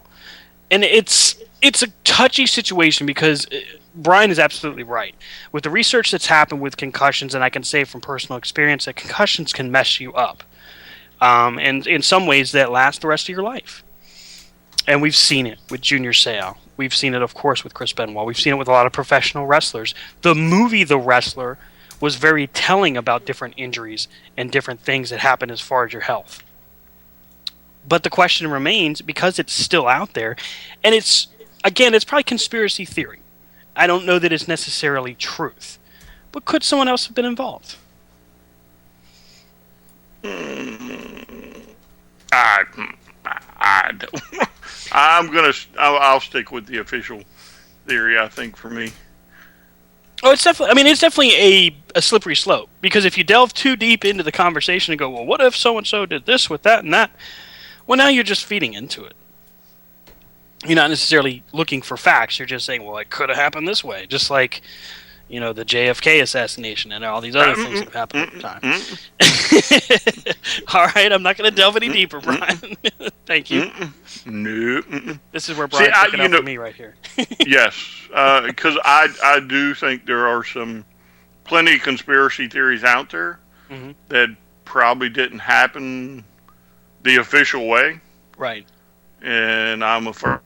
And it's a touchy situation because Brian is absolutely right. With the research that's happened with concussions, and I can say from personal experience that concussions can mess you up. And in some ways that last the rest of your life. And we've seen it with Junior Seau. We've seen it, of course, with Chris Benoit. We've seen it with a lot of professional wrestlers. The movie The Wrestler was very telling about different injuries and different things that happen as far as your health. But the question remains, because it's still out there, and it's probably conspiracy theory. I don't know that it's necessarily truth. But could someone else have been involved? I don't. I'll stick with the official theory, I think, for me. Oh, it's definitely a slippery slope, because if you delve too deep into the conversation and go, well, what if so-and-so did this with that and that? Well, now you're just feeding into it. You're not necessarily looking for facts. You're just saying, well, it could have happened this way. Just like, the JFK assassination and all these other things that have happened at the time. All right, I'm not going to delve any deeper, Brian. Thank you. No. This is where Brian's looking out for me right here. Yes, because I do think there are plenty of conspiracy theories out there that probably didn't happen the official way. Right. And I'm a firm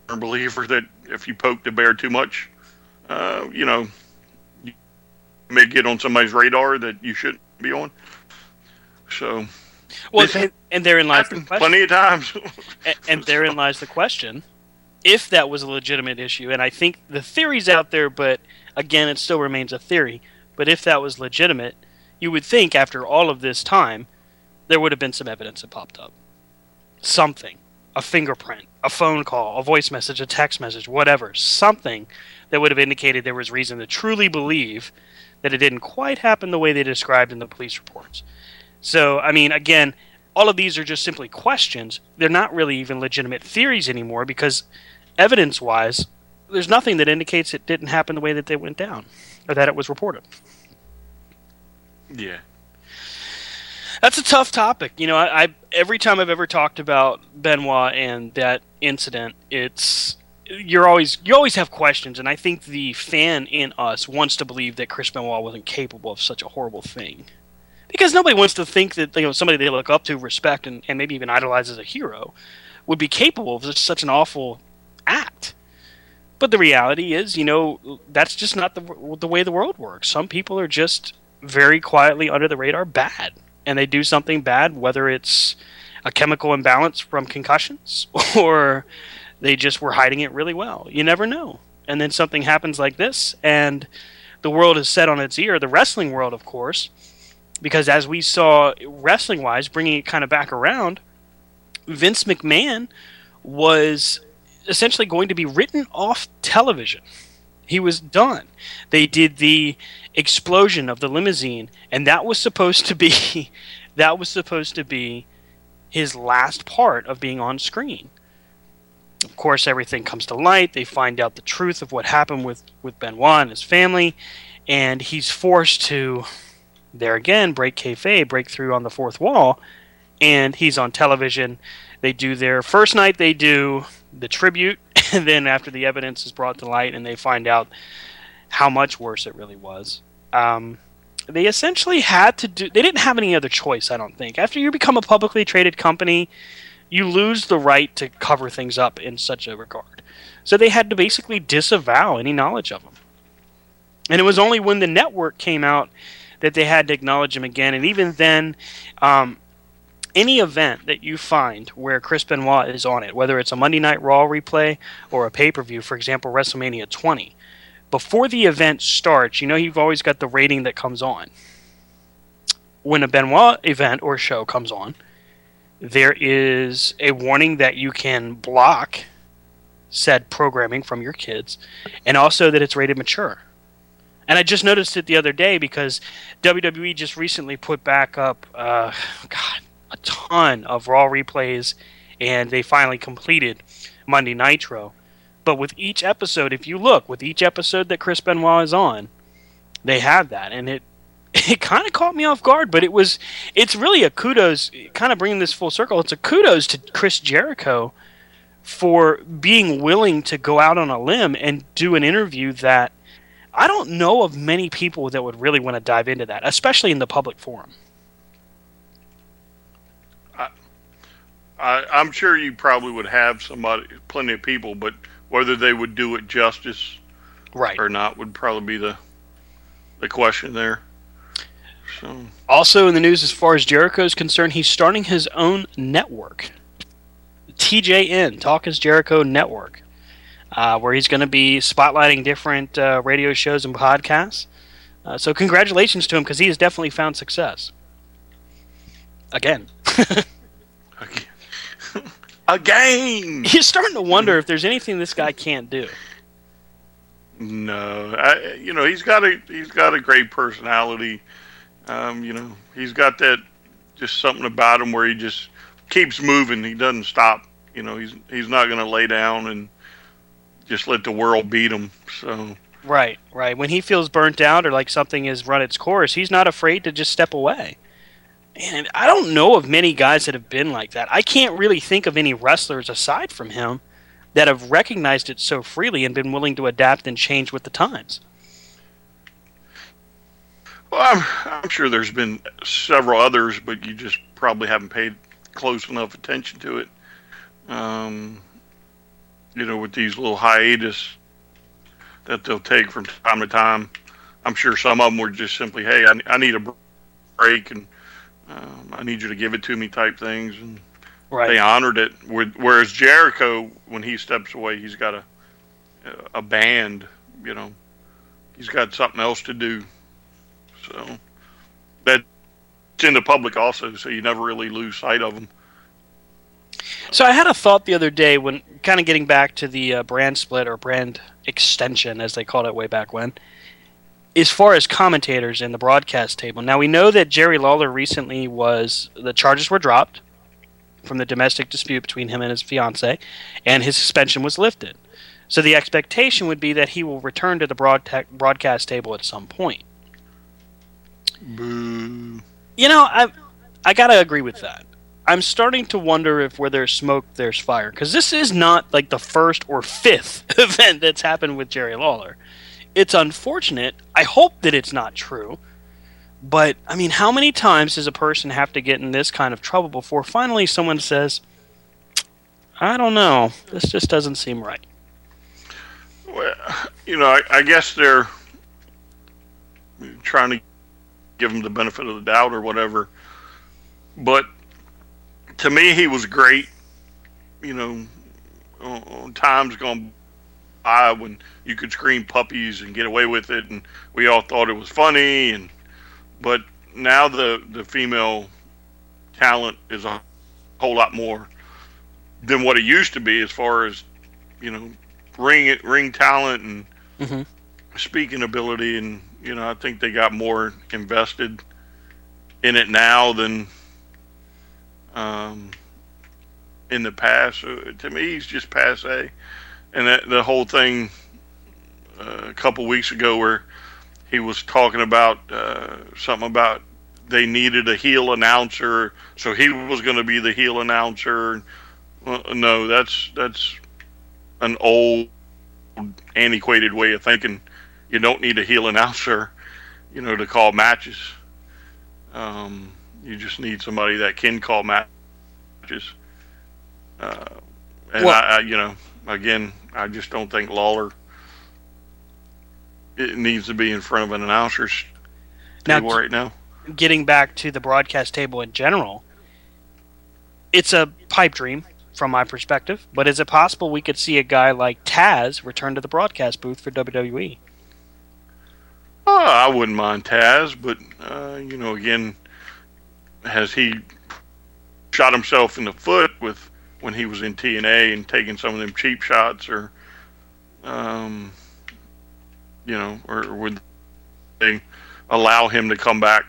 believer that if you poke the bear too much, you may get on somebody's radar that you shouldn't be on. So, well, and therein lies the question. Plenty of times. and therein lies the question: if that was a legitimate issue, and I think the theory's out there, but again, it still remains a theory. But if that was legitimate, you would think after all of this time, there would have been some evidence that popped up. Something. A fingerprint, a phone call, a voice message, a text message, whatever. Something that would have indicated there was reason to truly believe that it didn't quite happen the way they described in the police reports. So, again, all of these are just simply questions. They're not really even legitimate theories anymore because evidence-wise, there's nothing that indicates it didn't happen the way that they went down or that it was reported. Yeah. That's a tough topic. I every time I've ever talked about Benoit and that incident, it's you always have questions, and I think the fan in us wants to believe that Chris Benoit wasn't capable of such a horrible thing. Because nobody wants to think that somebody they look up to, respect, and maybe even idolize as a hero would be capable of such an awful act. But the reality is, that's just not the way the world works. Some people are just very quietly under the radar bad, and they do something bad, whether it's a chemical imbalance from concussions or they just were hiding it really well. You never know. And then something happens like this, and the world is set on its ear. The wrestling world, of course, because as we saw wrestling-wise, bringing it kind of back around, Vince McMahon was essentially going to be written off television. He was done. They did the explosion of the limousine, and that was supposed to be his last part of being on screen. Of course, everything comes to light. They find out the truth of what happened with Benoit and his family, and he's forced to, there again, break kayfabe, break through on the fourth wall, and he's on television. They do their first night, they do the tribute, and then after the evidence is brought to light and they find out how much worse it really was, they essentially had to do... They didn't have any other choice, I don't think. After you become a publicly traded company, you lose the right to cover things up in such a regard. So they had to basically disavow any knowledge of him. And it was only when the network came out that they had to acknowledge him again. And even then, any event that you find where Chris Benoit is on it, whether it's a Monday Night Raw replay or a pay-per-view, for example, WrestleMania 20, before the event starts, you've always got the rating that comes on. When a Benoit event or show comes on, there is a warning that you can block said programming from your kids, and also that it's rated mature. And I just noticed it the other day because WWE just recently put back up a ton of Raw replays, and they finally completed Monday Nitro. But with each episode, if you look, with each episode that Chris Benoit is on, they have that, and it kind of caught me off guard, but it's really a kudos, kind of bringing this full circle, it's a kudos to Chris Jericho for being willing to go out on a limb and do an interview that I don't know of many people that would really want to dive into that, especially in the public forum. I'm sure you probably would have plenty of people, but whether they would do it justice or not would probably be the question there. So. Also in the news, as far as Jericho is concerned, he's starting his own network. TJN, Talk is Jericho Network, where he's going to be spotlighting different radio shows and podcasts. So congratulations to him, because he has definitely found success. Again. Again! You're starting to wonder if there's anything this guy can't do. No. He's got a great personality. He's got that just something about him where he just keeps moving. He doesn't stop. He's not going to lay down and just let the world beat him. So right. When he feels burnt out or like something has run its course, he's not afraid to just step away. And I don't know of many guys that have been like that. I can't really think of any wrestlers aside from him that have recognized it so freely and been willing to adapt and change with the times. Well, I'm sure there's been several others, but you just probably haven't paid close enough attention to it. With these little hiatus that they'll take from time to time. I'm sure some of them were just simply, hey, I need a break, and I need you to give it to me type things. And they honored it. Whereas Jericho, when he steps away, he's got a band, he's got something else to do. So that's in the public also, so you never really lose sight of them. So I had a thought the other day when kind of getting back to the brand split or brand extension, as they called it way back when, as far as commentators in the broadcast table. Now, we know that Jerry Lawler recently the charges were dropped from the domestic dispute between him and his fiancée, and his suspension was lifted. So the expectation would be that he will return to the broadcast table at some point. Boo. I got to agree with that. I'm starting to wonder if where there's smoke, there's fire. Because this is not like the first or fifth event that's happened with Jerry Lawler. It's unfortunate. I hope that it's not true. But, I mean, how many times does a person have to get in this kind of trouble before finally someone says, I don't know, this just doesn't seem right? Well, I guess they're trying to give him the benefit of the doubt or whatever. But to me, he was great. On times gone by when you could scream puppies and get away with it, and we all thought it was funny. But now the female talent is a whole lot more than what it used to be, as far as ring talent and speaking ability, and I think they got more invested in it now than in the past. So to me, he's just passe. And the whole thing a couple weeks ago, where he was talking about something about they needed a heel announcer, so he was going to be the heel announcer. Well, no, that's an old, antiquated way of thinking. You don't need a heel announcer, to call matches. You just need somebody that can call matches. Again, I just don't think Lawler needs to be in front of an announcer's table right now. Getting back to the broadcast table in general, it's a pipe dream from my perspective, but is it possible we could see a guy like Taz return to the broadcast booth for WWE? I wouldn't mind Taz, but again, has he shot himself in the foot with when he was in TNA and taking some of them cheap shots, or or would they allow him to come back?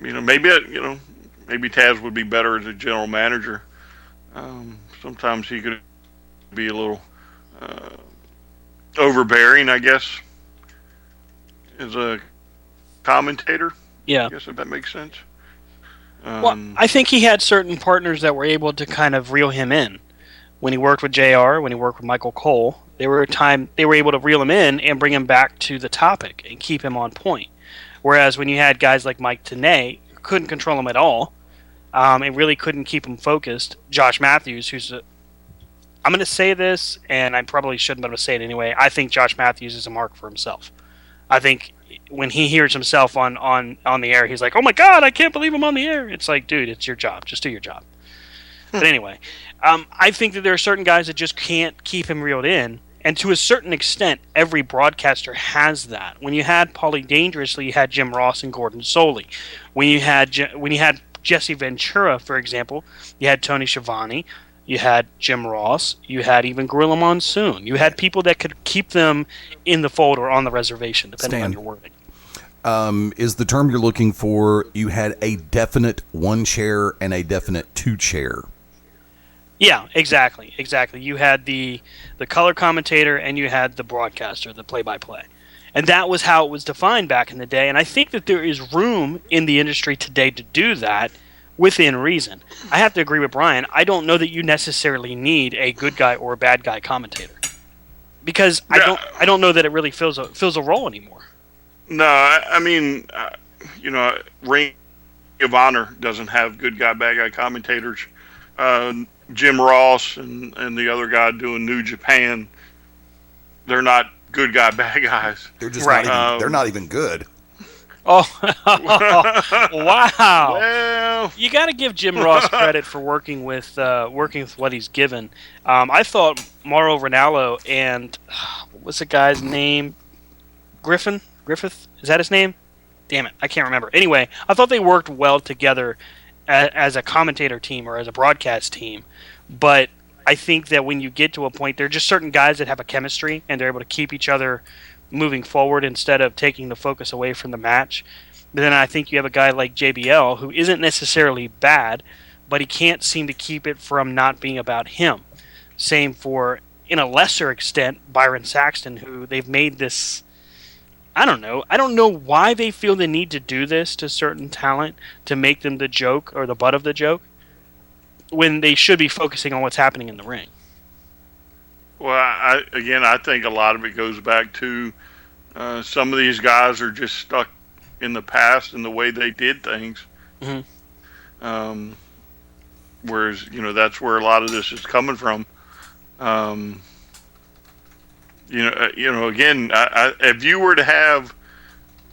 Maybe Taz would be better as a general manager. Sometimes he could be a little overbearing, I guess, as a commentator. Yeah. I guess if that makes sense. Well, I think he had certain partners that were able to kind of reel him in. When he worked with JR, when he worked with Michael Cole, they were able to reel him in and bring him back to the topic and keep him on point. Whereas when you had guys like Mike Tenay, who couldn't control him at all, and really couldn't keep him focused. Josh Matthews, I'm going to say this, and I probably shouldn't, but I'm going to say it anyway. I think Josh Matthews is a mark for himself. I think when he hears himself on the air, he's like, oh my God, I can't believe I'm on the air. It's like, dude, it's your job. Just do your job. But anyway, I think that there are certain guys that just can't keep him reeled in. And to a certain extent, every broadcaster has that. When you had Paulie Dangerously, you had Jim Ross and Gordon Soley. When you had Jesse Ventura, for example, you had Tony Schiavone, you had Jim Ross, you had even Gorilla Monsoon. You had people that could keep them in the fold or on the reservation, depending on your wording. Is the term you're looking for, you had a definite one chair and a definite two chair? Yeah, exactly. You had the color commentator and you had the broadcaster, the play-by-play. And that was how it was defined back in the day. And I think that there is room in the industry today to do that within reason. I have to agree with Brian. I don't know that you necessarily need a good guy or a bad guy commentator. Because I don't know that it really fills a role anymore. No, I mean, Ring of Honor doesn't have good guy, bad guy commentators. Jim Ross and the other guy doing New Japan, they're not good guy, bad guys. They're just they're not even good. Oh, wow! Well, you got to give Jim Ross credit for working with what he's given. I thought Mauro Ranallo and what's the guy's name? Griffith? Is that his name? Damn it, I can't remember. Anyway, I thought they worked well together as a commentator team or as a broadcast team. But I think that when you get to a point, there are just certain guys that have a chemistry and they're able to keep each other moving forward instead of taking the focus away from the match. But then I think you have a guy like JBL who isn't necessarily bad, but he can't seem to keep it from not being about him. Same for, in a lesser extent, Byron Saxton, who they've made this... I don't know why they feel the need to do this to certain talent to make them the joke or the butt of the joke. when they should be focusing on what's happening in the ring. Well, I think a lot of it goes back to some of these guys are just stuck in the past and the way they did things. Mm-hmm. Whereas, that's where a lot of this is coming from. Again, if you were to have,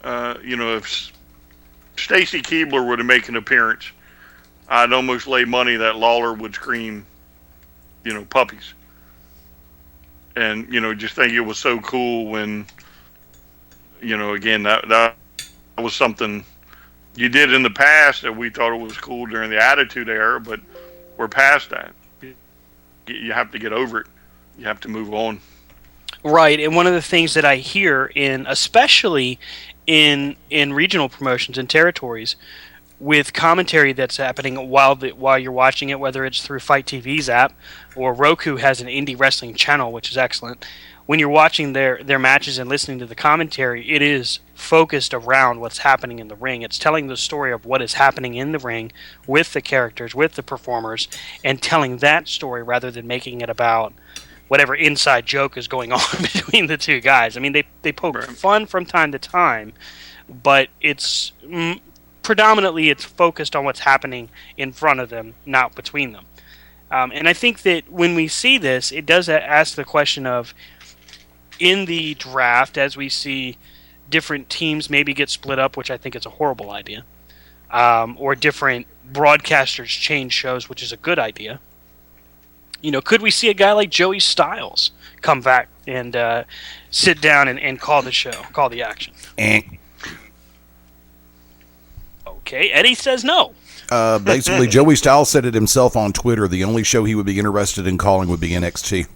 if Stacy Keibler were to make an appearance, I'd almost lay money that Lawler would scream, puppies. And, just think it was so cool when, again, that was something you did in the past that we thought it was cool during the Attitude Era, but we're past that. You have to get over it. You have to move on. Right, and one of the things that I hear especially in regional promotions and territories, with commentary that's happening while you're watching it, whether it's through Fight TV's app or Roku has an indie wrestling channel, which is excellent. When you're watching their matches and listening to the commentary, it is focused around what's happening in the ring. It's telling the story of what is happening in the ring with the characters, with the performers, and telling that story rather than making it about whatever inside joke is going on between the two guys. I mean, they poke fun from time to time, but it's predominantly it's focused on what's happening in front of them, not between them. And I think that when we see this, it does ask the question of, in the draft, as we see different teams maybe get split up, which I think is a horrible idea, or different broadcasters change shows, which is a good idea. Could we see a guy like Joey Styles come back and sit down and call the show, call the action? Okay, Eddie says no. Basically, Joey Styles said it himself on Twitter. The only show he would be interested in calling would be NXT.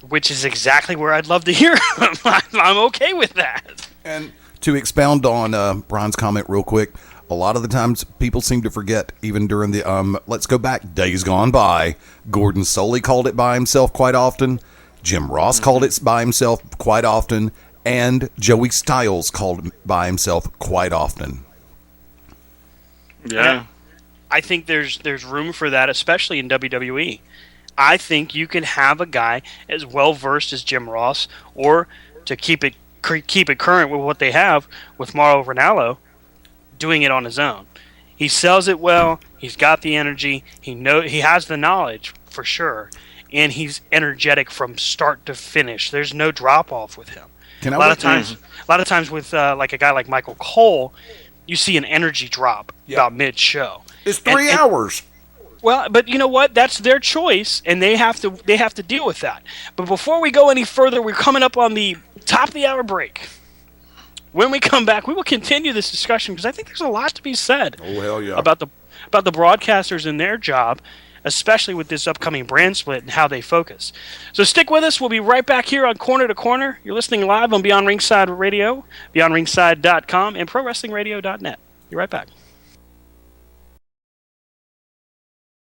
Which is exactly where I'd love to hear him. I'm okay with that. And to expound on Brian's comment real quick, a lot of the times people seem to forget, even during the, let's go back, days gone by, Gordon Solie called it by himself quite often, Jim Ross called it by himself quite often, and Joey Styles called it by himself quite often. Yeah. I think there's room for that, especially in WWE. I think you can have a guy as well versed as Jim Ross, or to keep it current with what they have with Mauro Ranallo, doing it on his own. He sells it well. He's got the energy. He has the knowledge for sure, and he's energetic from start to finish. There's no drop off with him. A lot of times with like a guy like Michael Cole, you see an energy drop about mid show. It's 3 hours. Well, but you know what? That's their choice, and they have to deal with that. But before we go any further, we're coming up on the top of the hour break. When we come back, we will continue this discussion because I think there's a lot to be said. Oh hell yeah! About the broadcasters and their job, especially with this upcoming brand split and how they focus. So stick with us. We'll be right back here on Corner to Corner. You're listening live on Beyond Ringside Radio, BeyondRingside.com, and ProWrestlingRadio.net. Be right back.